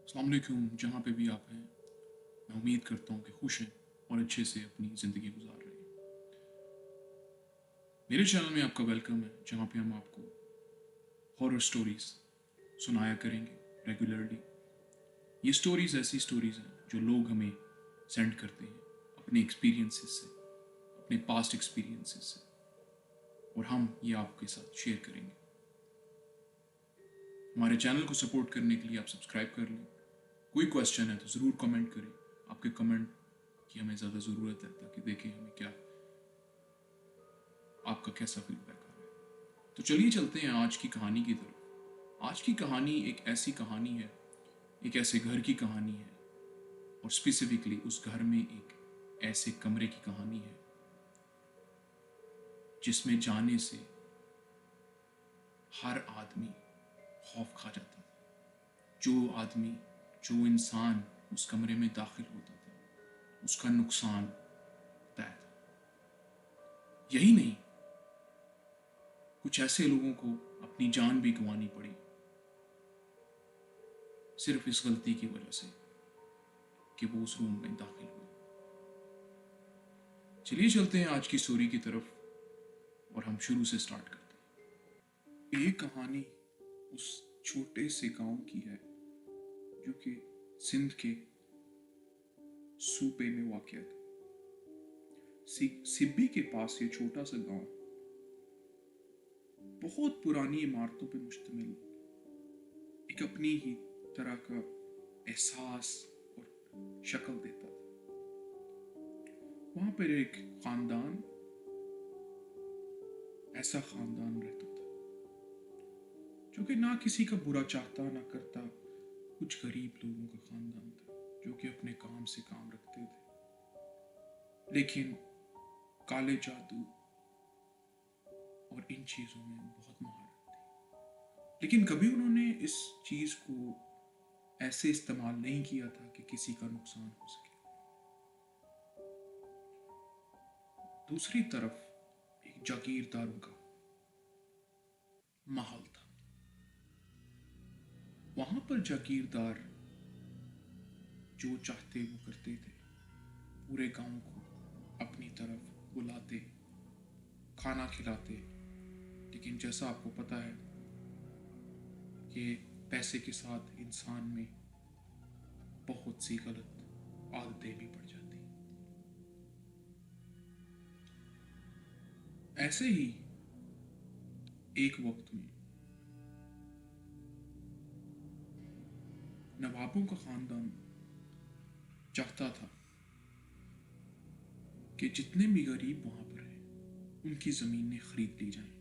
अस्सलाम वालेकुम, जहाँ पे भी आप हैं, मैं उम्मीद करता हूँ कि खुश हैं और अच्छे से अपनी ज़िंदगी गुजार रहे हैं। मेरे चैनल में आपका वेलकम है, जहाँ पे हम आपको हॉरर स्टोरीज़ सुनाया करेंगे रेगुलरली। ये स्टोरीज़ ऐसी स्टोरीज़ हैं जो लोग हमें सेंड करते हैं अपने एक्सपीरियंसेस से, अपने पास्ट एक्सपीरियंसेस से, और हम ये आपके साथ शेयर करेंगे। हमारे चैनल को सपोर्ट करने के लिए आप सब्सक्राइब कर लें। कोई क्वेश्चन है तो ज़रूर कमेंट करें। आपके कमेंट की हमें ज़्यादा ज़रूरत है ताकि देखें हमें क्या आपका कैसा फीडबैक आ रहा है। तो चलिए चलते हैं आज की कहानी की तरफ। आज की कहानी एक ऐसी कहानी है, एक ऐसे घर की कहानी है, और स्पेसिफिकली उस घर में एक ऐसे कमरे की कहानी है जिसमें जाने से हर आदमी खौफ खा जाता था। जो इंसान उस कमरे में दाखिल होता था उसका नुकसान तय था। यही नहीं, कुछ ऐसे लोगों को अपनी जान भी गंवानी पड़ी सिर्फ इस गलती की वजह से कि वो उस रूम में दाखिल हुए। चलिए चलते हैं आज की स्टोरी की तरफ और हम शुरू से स्टार्ट करते हैं। ये कहानी उस छोटे से गांव की है जो कि सिंध के सूबे में वाक़या था। सिब्बी के पास ये छोटा सा गांव बहुत पुरानी इमारतों पर मुश्तमिल एक अपनी ही तरह का एहसास और शक्ल देता था। वहां पर एक खानदान ऐसा खानदान रहता था जो कि ना किसी का बुरा चाहता ना करता। कुछ गरीब लोगों का खानदान था जो कि अपने काम से काम रखते थे, लेकिन काले जादू और इन चीजों में बहुत महारत थी। लेकिन कभी उन्होंने इस चीज को ऐसे इस्तेमाल नहीं किया था कि किसी का नुकसान हो सके। दूसरी तरफ एक जागीरदारों का महल था। वहां पर जागीरदार जो चाहते वो करते थे। पूरे गांव को अपनी तरफ बुलाते, खाना खिलाते, लेकिन जैसा आपको पता है कि पैसे के साथ इंसान में बहुत सी गलत आदतें भी पड़ जाती। ऐसे ही एक वक्त में नवाबों का खानदान चाहता था कि जितने भी गरीब वहां पर हैं उनकी जमीनें खरीद ली जाएं,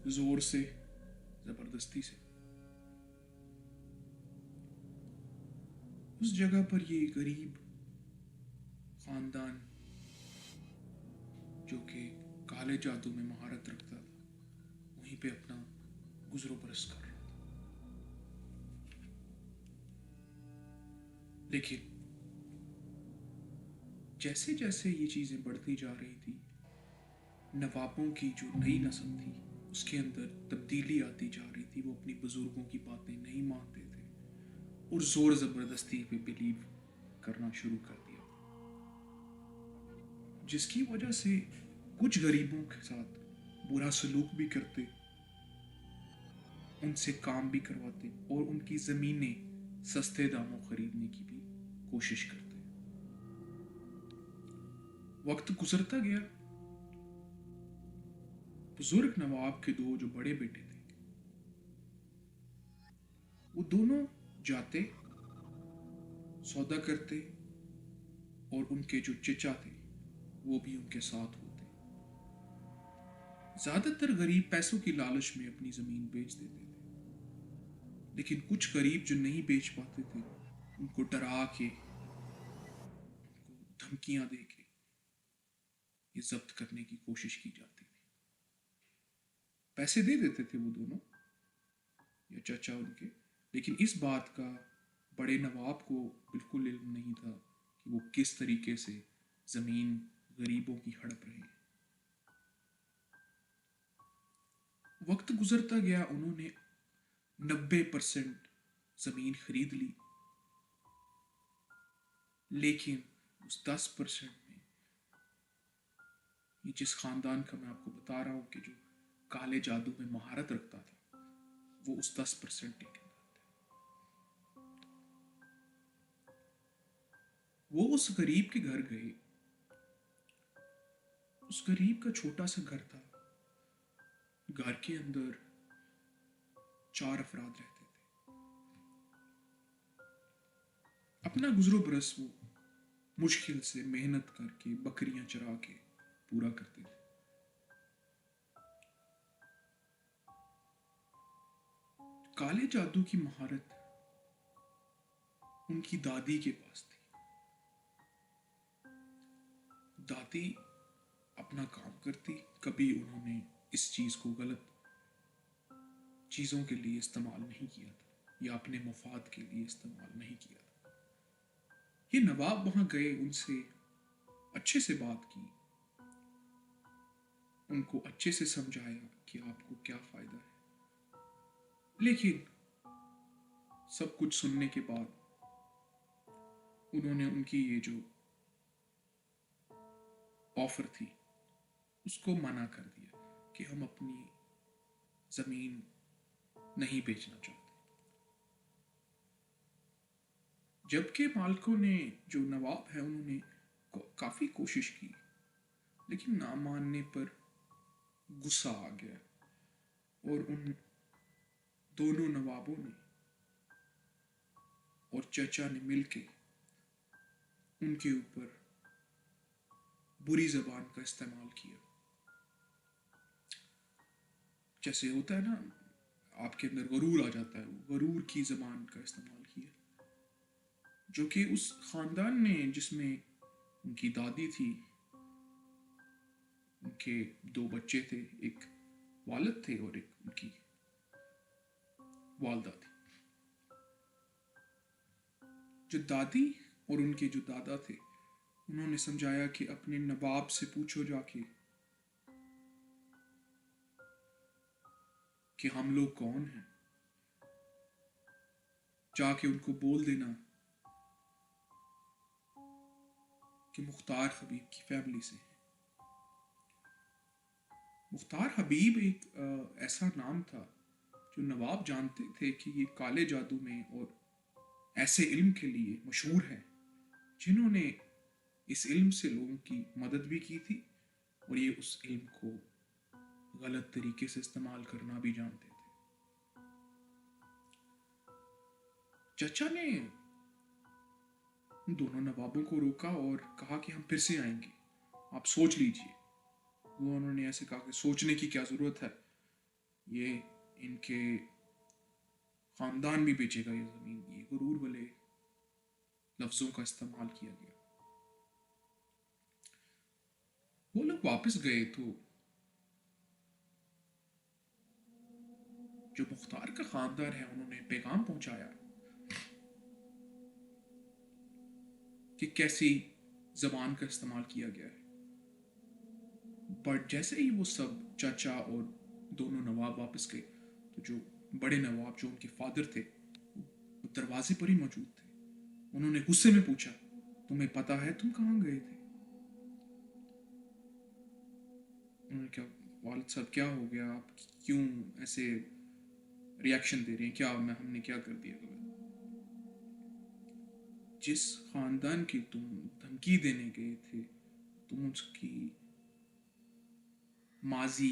जोर से, जबरदस्ती से। उस जगह पर ये गरीब खानदान जो कि काले जादू में महारत रखता था वहीं पे अपना गुजरो बरस कर रहा था। लेकिन जैसे जैसे ये चीजें बढ़ती जा रही थी, नवाबों की जो नई नस्ल थी उसके अंदर तब्दीली आती जा रही थी। वो अपनी बुजुर्गों की बातें नहीं मानते थे और जोर जबरदस्ती पे बिलीव करना शुरू कर दिया, जिसकी वजह से कुछ गरीबों के साथ बुरा सलूक भी करते, उनसे काम भी करवाते और उनकी जमीनें सस्ते दामों खरीदने की भी कोशिश करते। वक्त गुजरता गया। बुजुर्ग नवाब के दो जो बड़े बेटे थे वो दोनों जाते, सौदा करते, और उनके जो चचा थे वो भी उनके साथ होते। ज्यादातर गरीब पैसों की लालच में अपनी जमीन बेच देते थे, लेकिन कुछ गरीब जो नहीं बेच पाते थे उनको डरा के, उनको धमकियां दे के ये जब्त करने की कोशिश की जाती थी। पैसे दे देते थे वो दोनों या चचा उनके, लेकिन इस बात का बड़े नवाब को बिल्कुल इल्म नहीं था कि वो किस तरीके से जमीन गरीबों की हड़प रहे हैं। वक्त गुजरता गया। उन्होंने 90% जमीन खरीद ली, लेकिन उस 10% में, ये जिस खानदान का मैं आपको बता रहा हूं कि जो काले जादू में महारत रखता था, वो उस 10% के अंदर थे। वो उस गरीब के घर गए। उस गरीब का छोटा सा घर था। घर के अंदर 4 अफराद रहते थे। अपना गुजरो बरस वो मुश्किल से मेहनत करके बकरियां चरा के पूरा करते थे। काले जादू की महारत उनकी दादी के पास थी। दादी अपना काम करती, कभी उन्होंने इस चीज को गलत चीजों के लिए इस्तेमाल नहीं किया था या अपने मफाद के लिए इस्तेमाल नहीं किया था। ये नवाब वहां गए, उनसे अच्छे से बात की, उनको अच्छे से समझाया कि आपको क्या फायदा है। लेकिन सब कुछ सुनने के बाद उन्होंने उनकी ये जो ऑफर थी उसको मना कर दिया कि हम अपनी जमीन नहीं बेचना चाहते। जबकि मालिकों ने, जो नवाब है, उन्होंने काफी कोशिश की, लेकिन ना मानने पर गुस्सा आ गया और उन दोनों नवाबों ने और चचा ने मिलके उनके ऊपर बुरी जबान का इस्तेमाल किया। जैसे होता है ना, आपके अंदर गरूर आ जाता है, वो गरूर की जबान का इस्तेमाल किया, जो कि उस खानदान ने, जिसमें उनकी दादी थी, उनके 2 बच्चे थे, एक वालिद थे और एक उनकी वालदा थी। जो दादी और उनके जो दादा थे, उन्होंने समझाया कि अपने नवाब से पूछो जाके कि हम लोग कौन हैं, जाके उनको बोल देना कि मुख्तार हबीब की फैमिली से है। मुख्तार हबीब एक ऐसा नाम था जो नवाब जानते थे कि ये काले जादू में और ऐसे इल्म के लिए मशहूर है, जिन्होंने इस इल्म से लोगों की मदद भी की थी और ये उस इल्म को गलत तरीके से इस्तेमाल करना भी जानते थे। चचा ने दोनों नवाबों को रोका और कहा कि हम फिर से आएंगे, आप सोच लीजिए। वो उन्होंने ऐसे कहा कि सोचने की क्या जरूरत है, ये इनके खानदान भी बेचेगा ये जमीन। ये गुरूर वाले लफ्जों का इस्तेमाल किया गया। वो लोग वापस गए तो जो मुख्तार का खानदान है, उन्होंने पैगाम पहुंचाया कि कैसी जबान का इस्तेमाल किया गया है। बट जैसे ही वो सब चाचा और दोनों नवाब वापस गए, तो जो बड़े नवाब, जो उनके फादर थे, वो दरवाजे पर ही मौजूद थे। उन्होंने गुस्से में पूछा, तुम्हें पता है तुम कहाँ गए थे? उन्होंने क्या, वालिद साहब क्या हो गया, आप क्यों ऐसे रिएक्शन दे रहे हैं, क्या हमने क्या कर दिया गलत? जिस खानदान की तुम धमकी देने गए थे, तुम उसकी माजी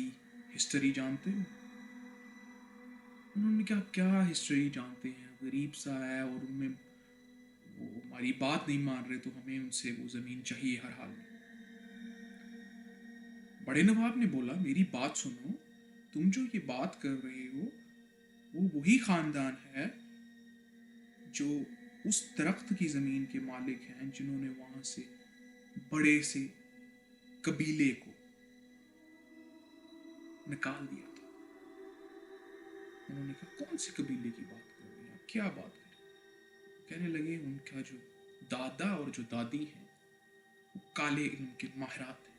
हिस्ट्री जानते हो? उन्होंने क्या, क्या हिस्ट्री जानते हैं, गरीब सा है और उनमें वो हमारी बात नहीं मान रहे, तो हमें उनसे वो जमीन चाहिए हर हाल में। बड़े नवाब ने बोला, मेरी बात सुनो, तुम जो ये बात कर रहे हो, वो वही खानदान है जो उस दरख्त की जमीन के मालिक हैं, जिन्होंने वहां से बड़े से कबीले को निकाल दिया था। उन्होंने कहा, कौन से कबीले की बात कर रहे हैं आप, क्या बात कर रहे हैं? कहने लगे, उनका जो दादा और जो दादी हैं, वो काले इल्म के माहिरात हैं।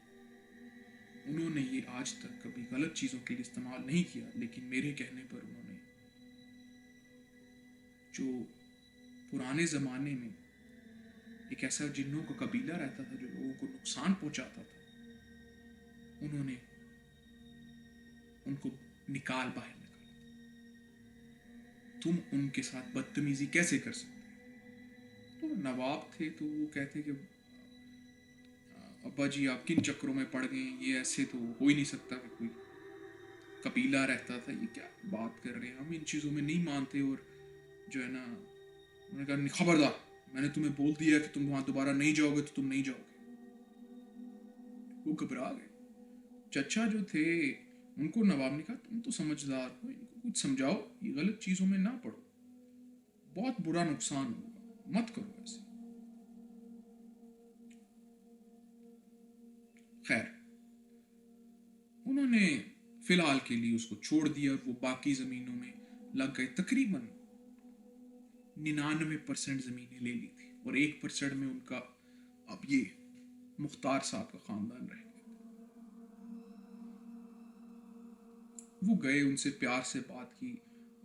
उन्होंने ये आज तक कभी गलत चीज़ों के लिए इस्तेमाल नहीं किया, लेकिन मेरे कहने पर उन्होंने जो पुराने ज़माने में एक ऐसा जिन्नों का कबीला रहता था जो लोगों को नुकसान पहुंचाता था, उन्होंने उनको बाहर निकाला। तुम उनके साथ बदतमीजी कैसे कर सकते? तो नवाब थे तो वो कहते कि अब्बा जी आप किन चक्करों में पड़ गए, ये ऐसे तो हो ही नहीं सकता कि कोई कबीला रहता था, ये क्या बात कर रहे हैं, हम इन चीज़ों में नहीं मानते। और जो है ना, उन्होंने कहा खबरदार, मैंने तुम्हें बोल दिया कि तुम वहां दोबारा नहीं जाओगे तो तुम नहीं जाओगे। वो घबरा गए। चचा जो थे उनको नवाब ने कहा तुम तो समझदार हो, इनको कुछ समझाओ, ये गलत चीज़ों में ना पड़ो, बहुत बुरा नुकसान होगा, मत करो ऐसे। खैर, उन्होंने फिलहाल के लिए उसको छोड़ दिया और वो बाकी ज़मीनों में लग गए। तकरीबन 99% ज़मीनें ले ली थी और 1% में उनका अब ये मुख्तार साहब का ख़ानदान रह गया। वो गए, उनसे प्यार से बात की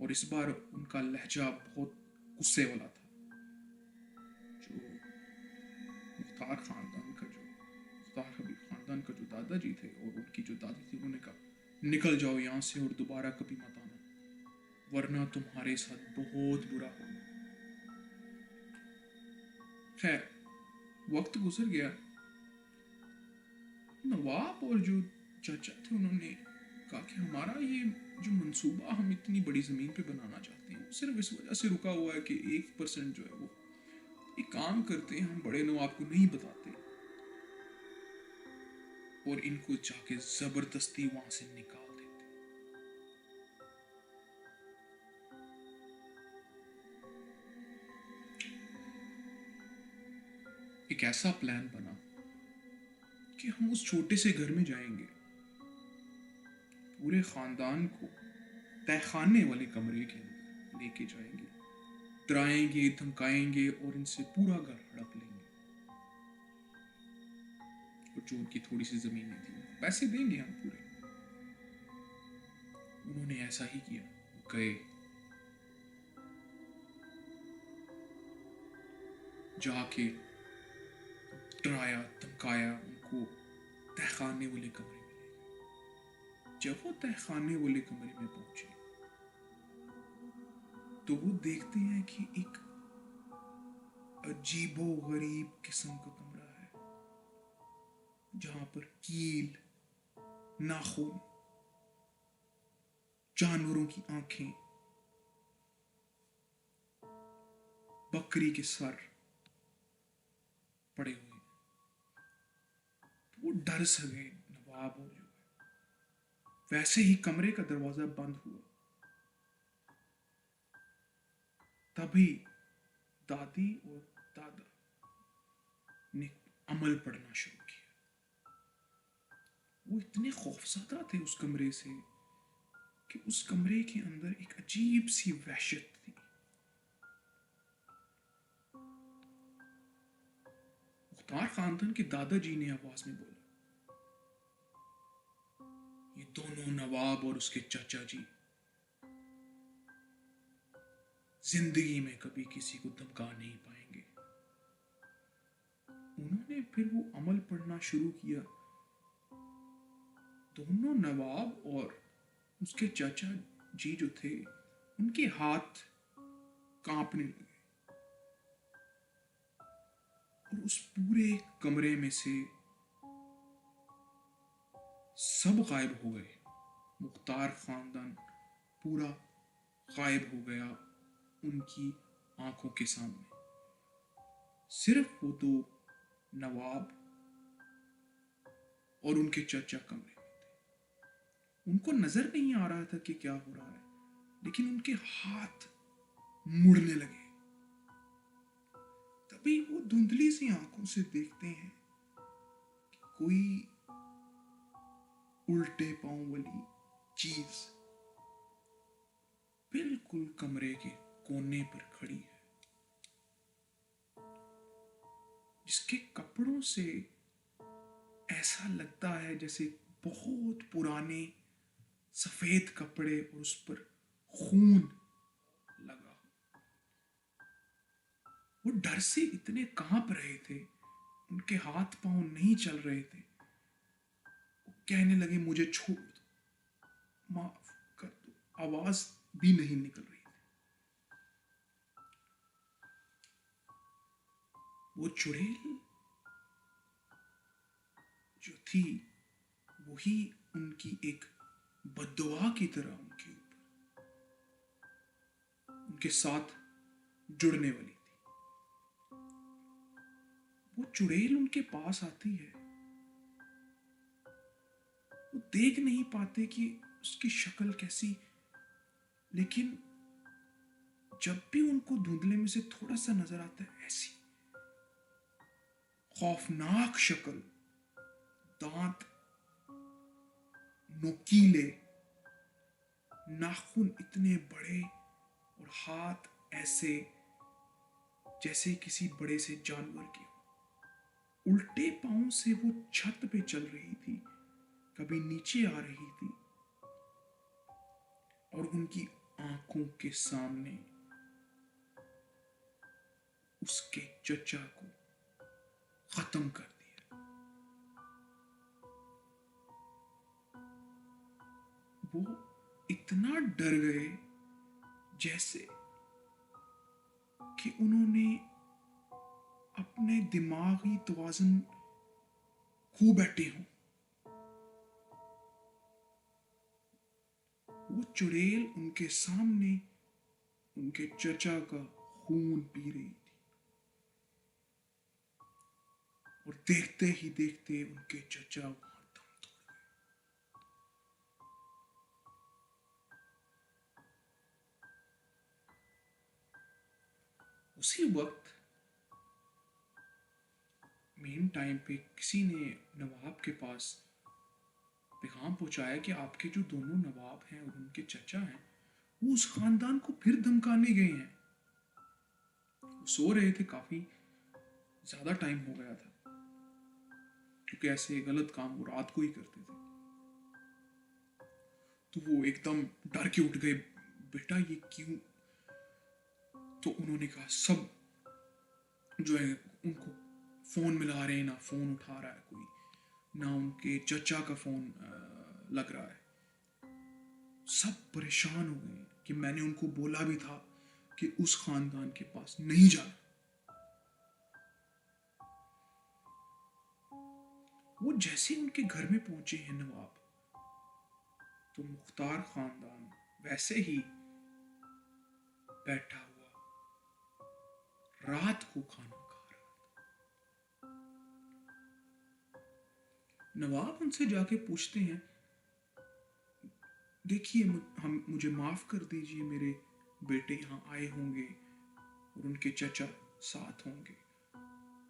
और इस बार उनका लहजा बहुत गुस्से वाला था। जो मुख्तार ख़ानदान का जो मुख्तार हबीब ख़ानदान का जो दादाजी थे और उनकी जो दादी थी, उन्होंने कहा निकल जाओ यहाँ से और दोबारा कभी मत आना, वरना तुम्हारे साथ बहुत बुरा होगा। खैर, वक्त गुजर गया। नवाब और जो चाचा थे उन्होंने कहा कि हमारा ये जो मंसूबा हम इतनी बड़ी ज़मीन पे बनाना चाहते हैं वो सिर्फ इस वजह से रुका हुआ है कि 1% जो है वो एक काम करते हैं, हम बड़े नवाब को नहीं बताते और इनको जाके ज़बरदस्ती वहां से निकाल देते। एक ऐसा प्लान बना कि हम उस छोटे से घर में जाएंगे, पूरे खानदान को तहखाने वाले कमरे के अंदर लेके जाएंगे, डराएंगे, धमकाएंगे और इनसे पूरा घर हड़प लेंगे और जो उनकी थोड़ी सी जमीनें थी पैसे देंगे हम पूरे। उन्होंने ऐसा ही किया। गए, जाके डराया, धमकाया, उनको तहखाने वाले कमरे में ले गए। जब वो तहखाने वाले कमरे में पहुंचे तो वो देखते हैं कि एक अजीबो गरीब किस्म का कमरा है, जहां पर कील, नाखून, जानवरों की आंखें, बकरी के सर पड़े हुए हैं। तो वो डर स गए नवाब, और जो है वैसे ही कमरे का दरवाजा बंद हुआ। तभी दादी और दादा ने अमल पढ़ना शुरू किया। वो इतने खौफजदा थे उस कमरे से कि उस कमरे के अंदर एक अजीब सी वहशत थी। मुख्तार खानदान के दादाजी ने आवाज में बोला, ये दोनों नवाब और उसके चाचा जी जिंदगी में कभी किसी को धमका नहीं पाएंगे। उन्होंने फिर वो अमल पढ़ना शुरू किया। दोनों नवाब और उसके चाचा जी जो थे, उनके हाथ कांपने लगे और उस पूरे कमरे में से सब गायब हो गए। मुख्तार खानदान पूरा गायब हो गया उनकी आंखों के सामने। सिर्फ वो दो नवाब और उनके चाचा कमरे में थे। उनको नजर नहीं आ रहा था कि क्या हो रहा है, लेकिन उनके हाथ मुड़ने लगे। तभी वो धुंधली सी आंखों से देखते हैं कि कोई उल्टे पांव वाली चीज बिल्कुल कमरे के कोने पर खड़ी है, जिसके कपड़ों से ऐसा लगता है जैसे बहुत पुराने सफेद कपड़े और उस पर खून लगा। से इतने कांप रहे थे, उनके हाथ पांव नहीं चल रहे थे। वो कहने लगे, मुझे छोड़ दो, माफ कर दो। आवाज भी नहीं निकल रही थी। वो चुड़ैल जो थी, वही उनकी एक बद्दुआ की तरह उनके ऊपर, उनके साथ जुड़ने वाली थी। वो चुड़ैल उनके पास आती है, वो देख नहीं पाते कि उसकी शक्ल कैसी, लेकिन जब भी उनको धुंधले में से थोड़ा सा नजर आता है, ऐसी खौफनाक शक्ल, दांत नुकीले, नाखून इतने बड़े और हाथ ऐसे जैसे किसी बड़े से जानवर के। उल्टे पांव से वो छत पे चल रही थी, कभी नीचे आ रही थी, और उनकी आंखों के सामने उसके चचा को खत्म कर दिया। वो इतना डर गए जैसे कि उन्होंने अपने दिमागी तवाज़ुन खो बैठे हों। वो चुड़ैल उनके सामने उनके चचा का खून पी रही थी, और देखते ही देखते उनके चचा वहां दम तोड़ गए। उसी वक्त मेन टाइम पे किसी ने नवाब के पास पैगाम पहुंचाया कि आपके जो दोनों नवाब हैं और उनके चचा हैं, वो उस खानदान को फिर धमकाने गए हैं। वो सो रहे थे, काफी ज्यादा टाइम हो गया था, क्योंकि ऐसे गलत काम वो रात को ही करते थे। तो वो एकदम डर के उठ गए, बेटा ये क्यों? तो उन्होंने कहा, सब जो है उनको फोन मिला रहे हैं, ना फोन उठा रहा है कोई, ना उनके चचा का फोन लग रहा है। सब परेशान हो गए कि मैंने उनको बोला भी था कि उस खानदान के पास नहीं जाना। वो जैसे उनके घर में पहुंचे हैं नवाब, तो मुख्तार खानदान वैसे ही बैठा हुआ रात को खाना खा रहा था। नवाब उनसे जाके पूछते हैं, देखिए हम मुझे माफ कर दीजिए, मेरे बेटे यहाँ आए होंगे और उनके चचा साथ होंगे,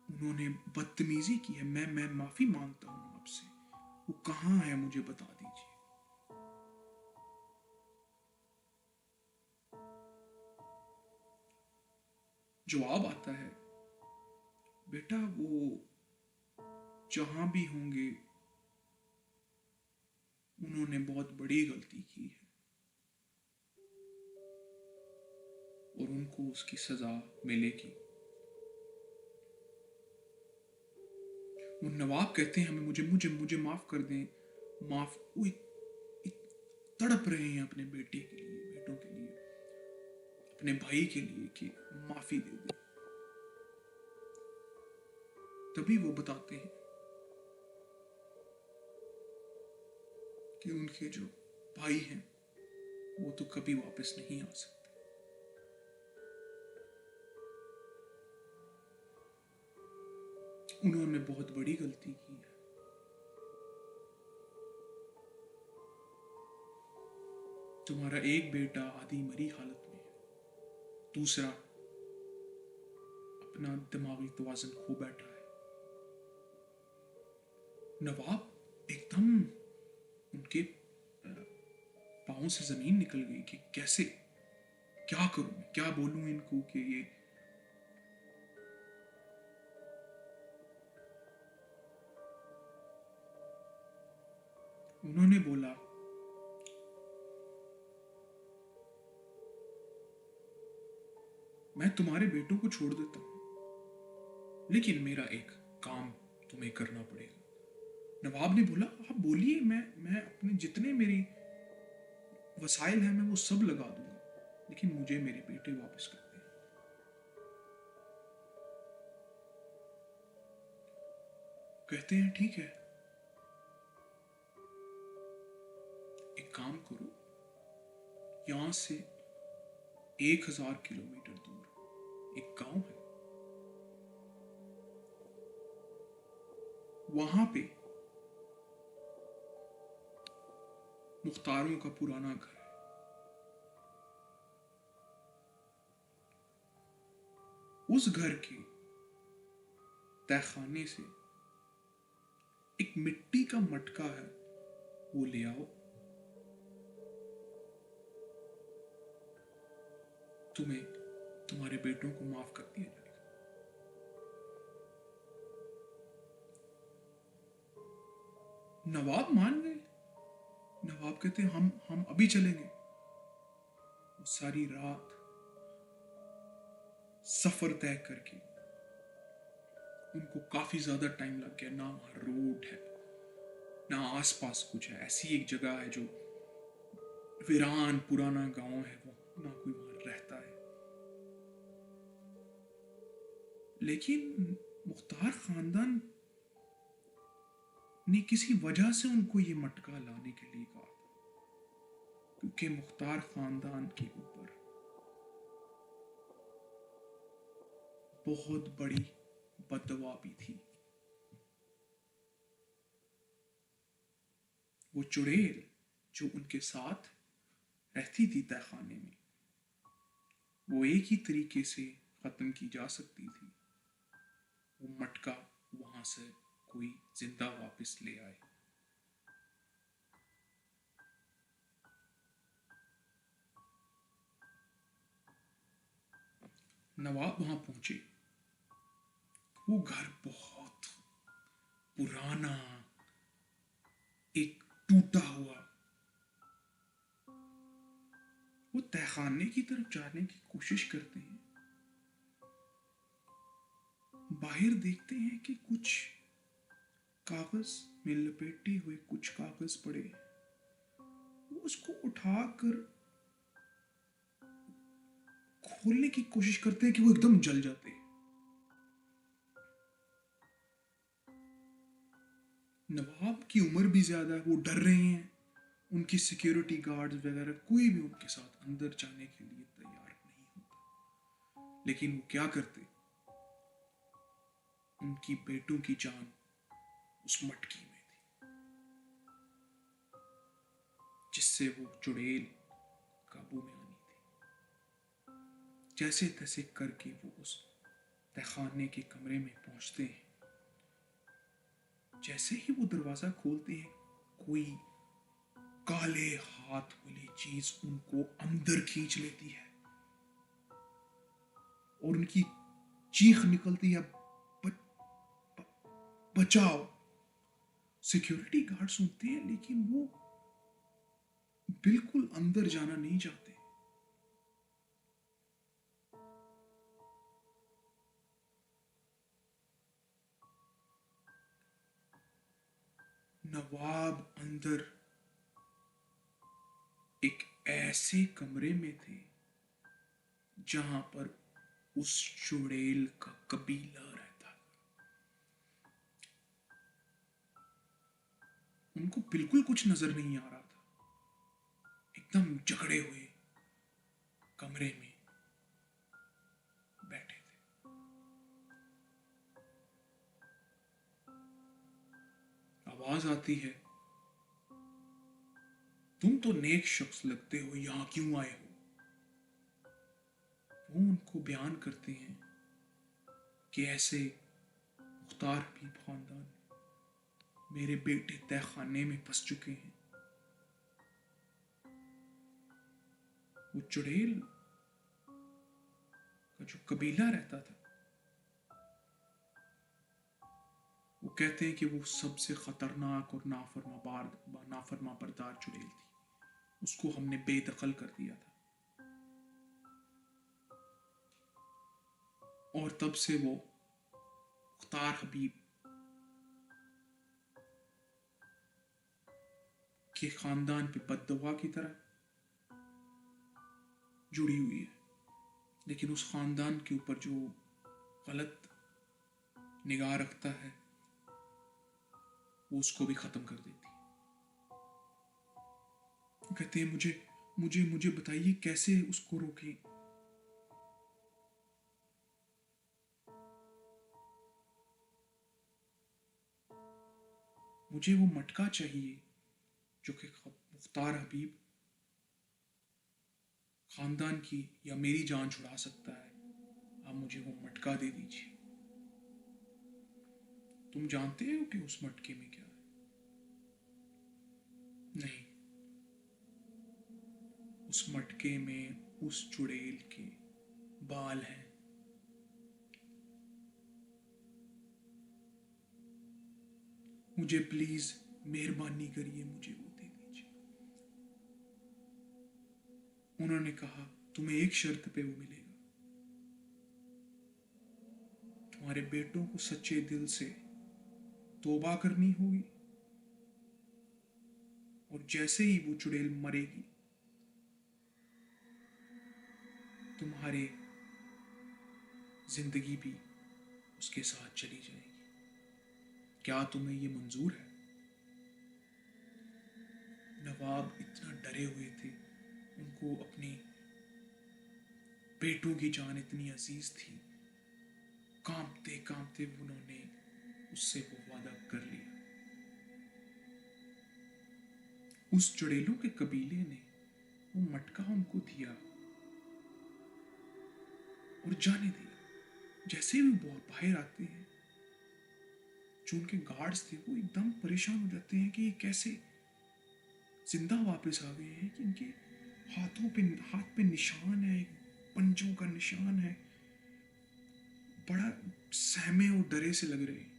उन्होंने बदतमीजी की है, मैं माफी मांगता हूं आपसे, वो कहाँ है मुझे बता दीजिए। जवाब आता है, बेटा वो जहां भी होंगे उन्होंने बहुत बड़ी गलती की है और उनको उसकी सजा मिलेगी। वो नवाब कहते हैं, हमें मुझे मुझे मुझे माफ कर दें, माफ। वो तड़प रहे हैं अपने बेटे के लिए, बेटों के लिए, अपने भाई के लिए कि माफी दे दे। तभी वो बताते हैं कि उनके जो भाई हैं वो तो कभी वापस नहीं आ सकते। उन्होंने बहुत बड़ी गलती की है। तुम्हारा एक बेटा आधी मरी हालत में है, दूसरा अपना दिमागी तवाज़ुन खो बैठा है। नवाब एकदम उनके पांव से जमीन निकल गई कि कैसे, क्या करूं मैं, क्या बोलूं इनको कि ये। उन्होंने बोला, मैं तुम्हारे बेटों को छोड़ देता हूं, लेकिन मेरा एक काम तुम्हें करना पड़ेगा। नवाब ने बोला, आप बोलिए, मैं अपने जितने मेरी वसाइल हैं मैं वो सब लगा दूंगा, लेकिन मुझे मेरे बेटे वापस कर दें। कहते हैं ठीक है, एक काम करो, यहां से 1000 किलोमीटर दूर एक गांव है, वहां पे मुख्तारों का पुराना घर है। उस घर के तहखाने से एक मिट्टी का मटका है, वो ले आओ, तुम्हें तुम्हारे बेटों को माफ कर दिया जाएगा। नवाब मान गए। नवाब कहते हैं हम अभी चलेंगे। वो सारी रात सफर तय करके, उनको काफी ज्यादा टाइम लग गया। ना वहां रोड है, ना आसपास कुछ है, ऐसी एक जगह है जो वीरान पुराना गांव है, वो ना कोई वहां रहता है। लेकिन मुख्तार खानदान ने किसी वजह से उनको ये मटका लाने के लिए कहा था, क्योंकि मुख्तार खानदान के ऊपर बहुत बड़ी बददुआ भी थी। वो चुड़ैल जो उनके साथ रहती थी तहखाने में, वो एक ही तरीके से खत्म की जा सकती थी, वो मटका वहां से कोई जिंदा वापस ले आए। नवाब वहां पहुंचे। वो घर बहुत पुराना, एक टूटा हुआ। वो तहखाने की तरफ जाने की कोशिश करते हैं। बाहर देखते हैं कि कुछ कागज में लपेटे हुए कुछ कागज पड़े। वो उसको उठाकर खोलने की कोशिश करते हैं कि वो एकदम जल जाते हैं। नवाब की उम्र भी ज्यादा है, वो डर रहे हैं। उनकी सिक्योरिटी गार्ड्स वगैरह कोई भी उनके साथ अंदर जाने के लिए तैयार नहीं होता। लेकिन वो क्या करते, उनकी बेटों की जान उस मटकी में थी, जिससे वो चुड़ैल काबू में आनी थी। जैसे तैसे करके वो उस तहखाने के कमरे में पहुंचते हैं। जैसे ही वो दरवाजा खोलते हैं, कोई काले हाथ वाली चीज उनको अंदर खींच लेती है और उनकी चीख निकलती है, बचाओ। सिक्योरिटी गार्ड सुनते हैं, लेकिन वो बिल्कुल अंदर जाना नहीं चाहते। नवाब अंदर एक ऐसे कमरे में थे जहां पर उस चुड़ैल का कबीला रहता। उनको बिल्कुल कुछ नजर नहीं आ रहा था। एकदम जकड़े हुए कमरे में बैठे थे। आवाज आती है, तुम तो नेक शख्स लगते हो, यहां क्यों आए हो? वो उनको बयान करते हैं कि ऐसे मुख्तार भी खानदान, मेरे बेटे तहखाने में फंस चुके हैं। वो चुड़ैल का जो कबीला रहता था, वो कहते हैं कि वो सबसे खतरनाक और नाफरमा बरदार चुड़ैल थी। उसको हमने बेदखल कर दिया था और तब से वो मुख्तार हबीब के खानदान पे बद्दुआ की तरह जुड़ी हुई है, लेकिन उस खानदान के ऊपर जो गलत निगाह रखता है वो उसको भी खत्म कर देती है। कहते हैं मुझे मुझे मुझे बताइए कैसे उसको रोकें। मुझे वो मटका चाहिए जो कि मुख्तार हबीब खानदान की या मेरी जान छुड़ा सकता है। आप मुझे वो मटका दे दीजिए। तुम जानते हो कि उस मटके में क्या है? नहीं, उस मटके में उस चुड़ैल के बाल हैं। मुझे प्लीज मेहरबानी करिए, मुझे वो दे दीजिए। उन्होंने कहा तुम्हें एक शर्त पे वो मिलेगा। तुम्हारे बेटों को सच्चे दिल से तौबा करनी होगी, और जैसे ही वो चुड़ैल मरेगी तुम्हारे जिंदगी भी उसके साथ चली जाएगी। क्या तुम्हें ये मंजूर है? नवाब इतना डरे हुए थे, उनको अपने बेटों की जान इतनी अजीज थी। कांपते कांपते उन्होंने उससे वो वादा कर लिया। उस चुड़ैलों के कबीले ने वो मटका उनको दिया और जाने दिया। जैसे ही वो बाहर आते हैं, जो उनके गार्ड्स थे वो एकदम परेशान हो जाते हैं कि ये कैसे जिंदा वापस आ गए हैं, कि इनके हाथ पे निशान है, पंजों का निशान है। बड़ा सहमे और डरे से लग रहे हैं।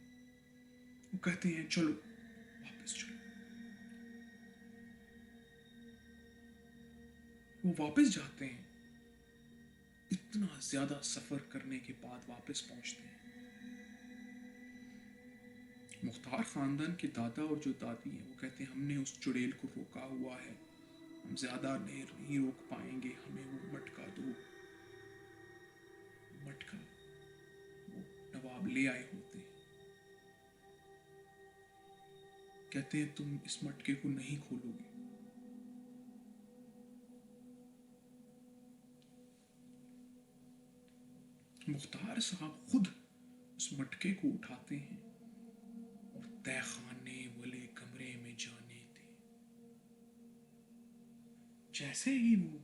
वो कहते हैं चलो वापस चलो। वो वापस जाते हैं। इतना ज्यादा सफर करने के बाद वापस पहुंचते हैं। मुख्तार खानदान के दादा और जो दादी हैं वो कहते हैं हमने उस चुड़ैल को रोका हुआ है, हम ज्यादा देर नहीं रोक पाएंगे, हमें वो मटका दो। मटका वो नवाब ले आए होते हैं। कहते हैं तुम इस मटके को नहीं खोलोगे। मुख्तार साहब खुद उस मटके को उठाते हैं और तहखाने वाले कमरे में जाने थे। जैसे ही वो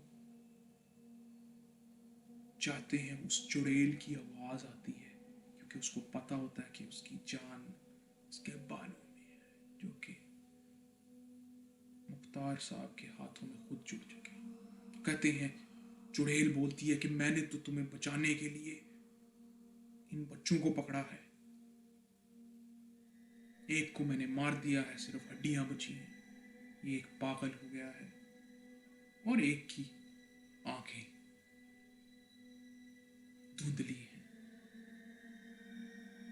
जाते हैं उस चुड़ैल की आवाज आती है, क्योंकि उसको पता होता है कि उसकी जान उसके बालों में है, जो कि मुख्तार साहब के हाथों में खुद जुड़ चुके हैं। कहते हैं चुड़ैल बोलती है कि मैंने तो तुम्हें बचाने के लिए इन बच्चों को पकड़ा है, एक को मैंने मार दिया है, सिर्फ हड्डियां बची हैं, ये एक पागल हो गया है, और एक की आंखें धुंधली हैं।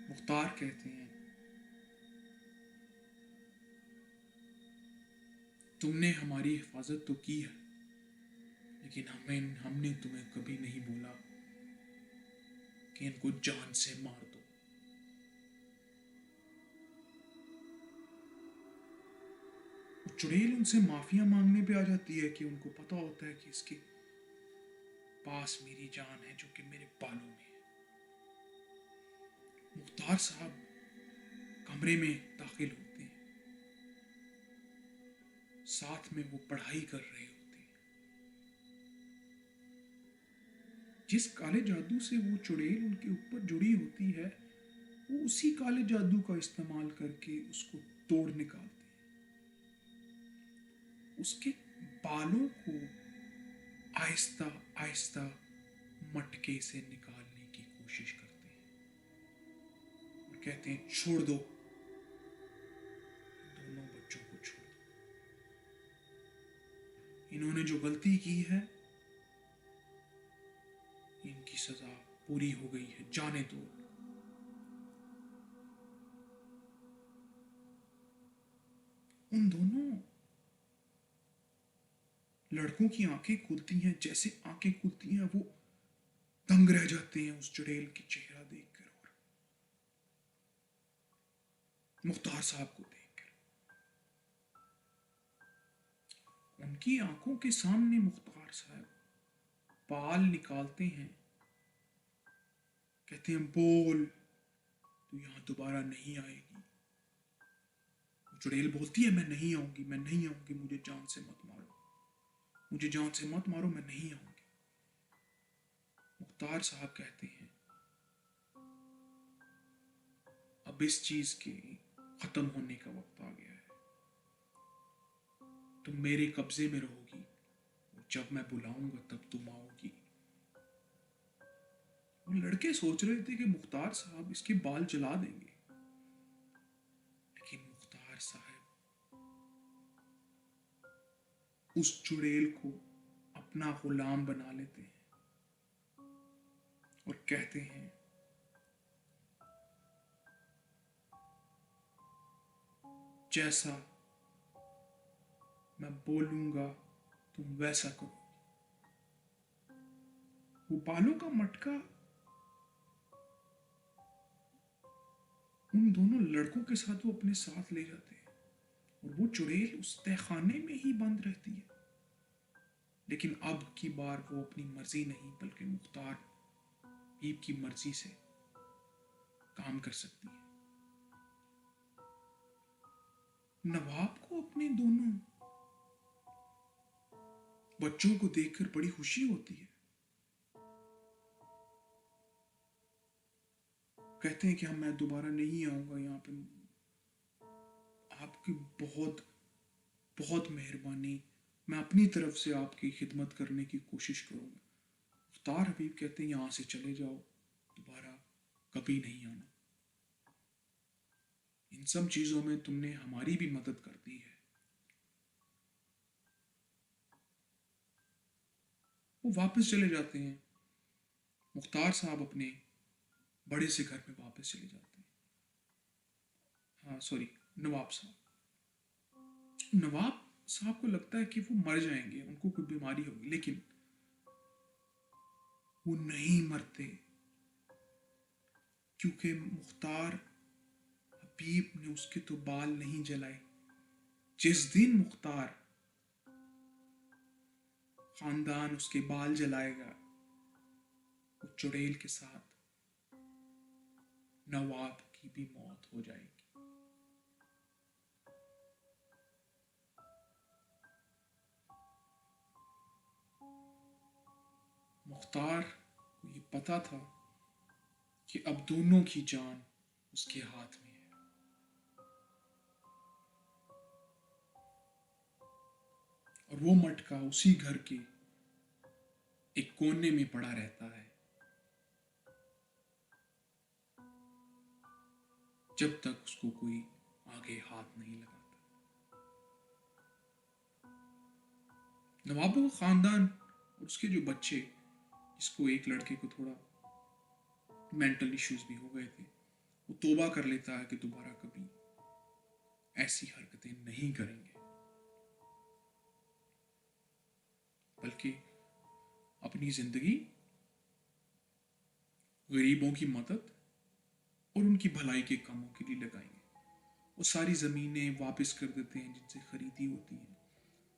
मुख्तार कहते हैं तुमने हमारी हिफाजत तो की है, लेकिन हमने तुम्हें कभी नहीं बोला कि इनको जान से मार दो। चुड़ैल उनसे माफिया मांगने पे आ जाती है कि उनको पता होता है कि इसके पास मेरी जान है जो कि मेरे बालों में है। मुख्तार साहब कमरे में दाखिल होते हैं, साथ में वो पढ़ाई कर रहे होते हैं। जिस काले जादू से वो चुड़ैल उनके ऊपर जुड़ी होती है, वो उसी काले जादू का इस्तेमाल करके उसको तोड़ निकालते हैं। उसके बालों को आहिस्ता आहिस्ता मटके से निकालने की कोशिश करते हैं और कहते हैं छोड़ दो, दोनों बच्चों को छोड़ दो, इन्होंने जो गलती की है इनकी सजा पूरी हो गई है, जाने दो। उन दोनों लड़कों की आंखें खुलती हैं, जैसे आंखें खुलती हैं वो दंग रह जाते हैं उस चुड़ैल की चेहरा देखकर और मुख्तार साहब को देखकर। उनकी आंखों के सामने मुख्तार साहब बाल निकालते हैं, कहते हैं बोल, तू यहां दोबारा नहीं आएगी। चुड़ैल बोलती है मैं नहीं आऊंगी, मैं नहीं आऊंगी, मुझे जान से मत मारो, मुझे जान से मत मारो, मैं नहीं आऊंगी। मुख्तार साहब कहते हैं अब इस चीज के खत्म होने का वक्त आ गया है, तुम मेरे कब्जे में रहोगी, जब मैं बुलाऊंगा तब तुम आओगी। वो लड़के सोच रहे थे कि मुख्तार साहब इसके बाल जला देंगे, लेकिन मुख्तार साहब उस चुड़ैल को अपना गुलाम बना लेते हैं और कहते हैं जैसा मैं बोलूंगा तुम वैसा करो। वो बालों का मटका उन दोनों लड़कों के साथ वो अपने साथ ले जाते हैं और वो चुड़ैल उस तहखाने में ही बंद रहती है। लेकिन अब की बार वो अपनी मर्जी नहीं बल्कि मुख्तार हबीब की मर्जी से काम कर सकती है। नवाब को अपने दोनों बच्चों को देखकर बड़ी खुशी होती है। कहते हैं कि मैं दोबारा नहीं आऊंगा यहाँ पे, आपकी बहुत बहुत मेहरबानी, मैं अपनी तरफ से आपकी खिदमत करने की कोशिश करूंगा। मुख्तार हबीब कहते हैं यहां से चले जाओ, दोबारा कभी नहीं आना। इन सब चीजों में तुमने हमारी भी मदद कर दी है। वो वापस चले जाते हैं। मुख्तार साहब अपने बड़े से घर में वापस चले जाते हैं। हाँ सॉरी, नवाब साहब। नवाब साहब को लगता है कि वो मर जाएंगे, उनको कोई बीमारी होगी, लेकिन वो नहीं मरते क्योंकि मुख्तार हबीब ने उसके तो बाल नहीं जलाए। जिस दिन मुख्तार खानदान उसके बाल जलाएगा, वो चुड़ैल के साथ नवाब की भी मौत हो जाएगी। मुख्तार को ये पता था कि अब दोनों की जान उसके हाथ में है। और वो मटका उसी घर के एक कोने में पड़ा रहता है जब तक उसको कोई आगे हाथ नहीं लगाता। नवाबों का खानदान और उसके जो बच्चे, जिसको एक लड़के को थोड़ा मेंटल इश्यूज भी हो गए थे, वो तौबा कर लेता है कि दोबारा कभी ऐसी हरकतें नहीं करेंगे, बल्कि अपनी जिंदगी गरीबों की मदद और उनकी भलाई के कामों के लिए लगाएंगे। वो सारी ज़मीनें वापस कर देते हैं जिनसे खरीदी होती हैं।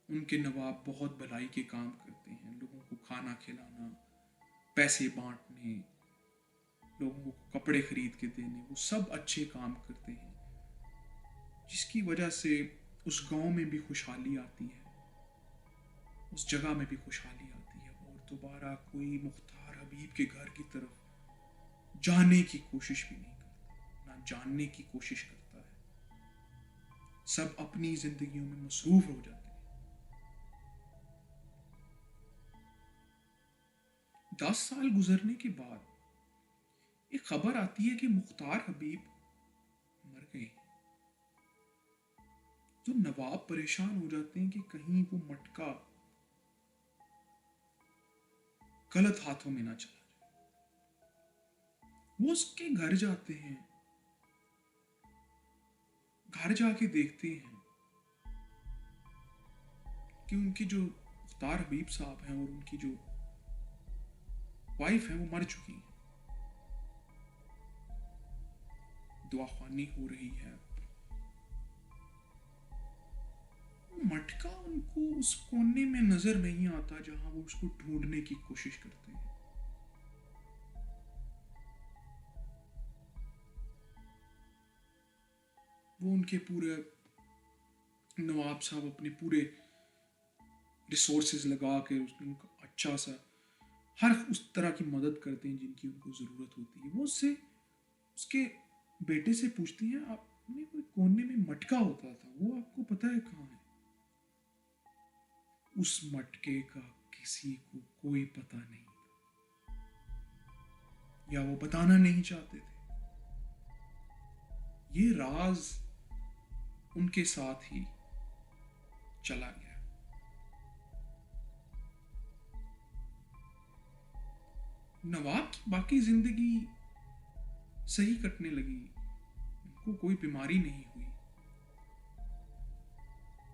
उनके नवाब बहुत भलाई के काम करते हैं, लोगों को खाना खिलाना, पैसे बांटने, लोगों को कपड़े खरीद के देने, वो सब अच्छे काम करते हैं, जिसकी वजह से उस गांव में भी खुशहाली आती है, उस जगह में भी खुशहाली आती है। और दोबारा कोई मुख्तार हबीब के घर की तरफ जाने की कोशिश भी नहीं करता, ना जानने की कोशिश करता है। सब अपनी जिंदगियों में मसरूफ हो जाते हैं। 10 साल गुजरने के बाद एक खबर आती है कि मुख्तार हबीब मर गए। तो नवाब परेशान हो जाते हैं कि कहीं वो मटका गलत हाथों में ना चला जाए। वो उसके घर जाते हैं, घर जाके देखते हैं कि उनकी जो अफ्तार हबीब साहब हैं और उनकी जो वाइफ है वो मर चुकी है, दुआ ख्वानी हो रही है। मटका उनको उस कोने में नजर नहीं आता जहां वो उसको ढूंढने की कोशिश करते हैं। वो उनके पूरे नवाब साहब अपने पूरे रिसोर्सेज लगा के उनका अच्छा सा हर उस तरह की मदद करते हैं जिनकी उनको ज़रूरत होती है। वो उससे उसके बेटे से पूछती हैं, आपने कोई कोने में मटका होता था, वो आपको पता है कहाँ है? उस मटके का किसी को कोई पता नहीं था, या वो बताना नहीं चाहते थे। ये राज उनके साथ ही चला गया। नवाब की बाकी जिंदगी सही कटने लगी, उनको कोई बीमारी नहीं हुई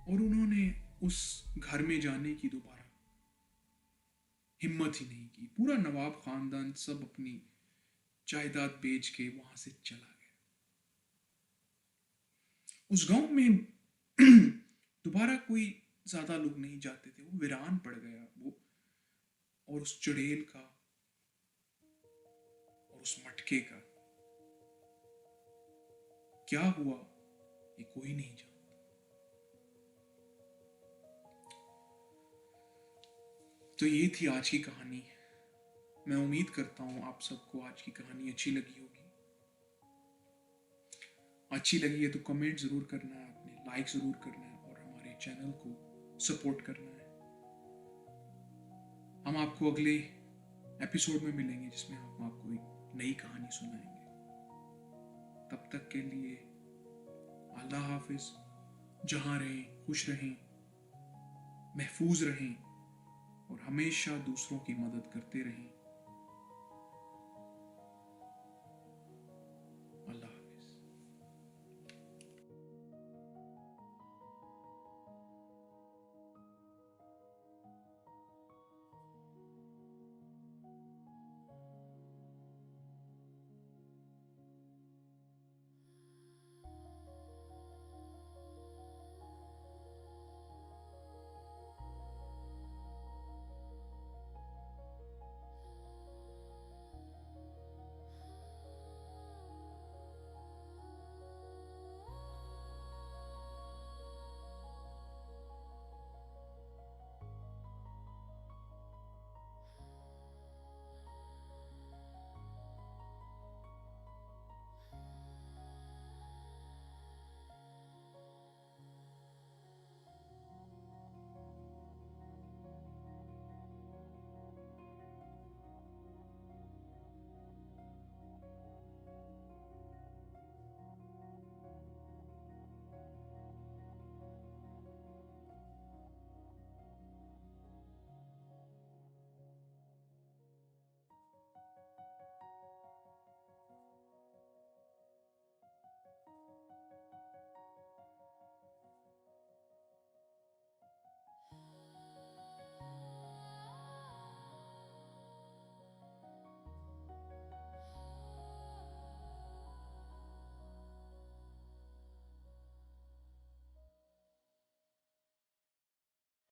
और उन्होंने उस घर में जाने की दोबारा हिम्मत ही नहीं की। पूरा नवाब खानदान सब अपनी जायदाद बेच के वहां से चला गया। उस गांव में दोबारा कोई ज्यादा लोग नहीं जाते थे, वो वीरान पड़ गया वो। और उस चुड़ैल का और उस मटके का क्या हुआ ये कोई नहीं जानता। तो ये थी आज की कहानी। मैं उम्मीद करता हूं आप सबको आज की कहानी अच्छी लगी होगी। अच्छी लगी है तो कमेंट जरूर करना है, आपने लाइक जरूर करना है और हमारे चैनल को सपोर्ट करना है। हम आपको अगले एपिसोड में मिलेंगे जिसमें हम आपको एक नई कहानी सुनाएंगे। तब तक के लिए अल्लाह हाफिज। जहां रहें खुश रहें, महफूज रहें और हमेशा दूसरों की मदद करते रहें।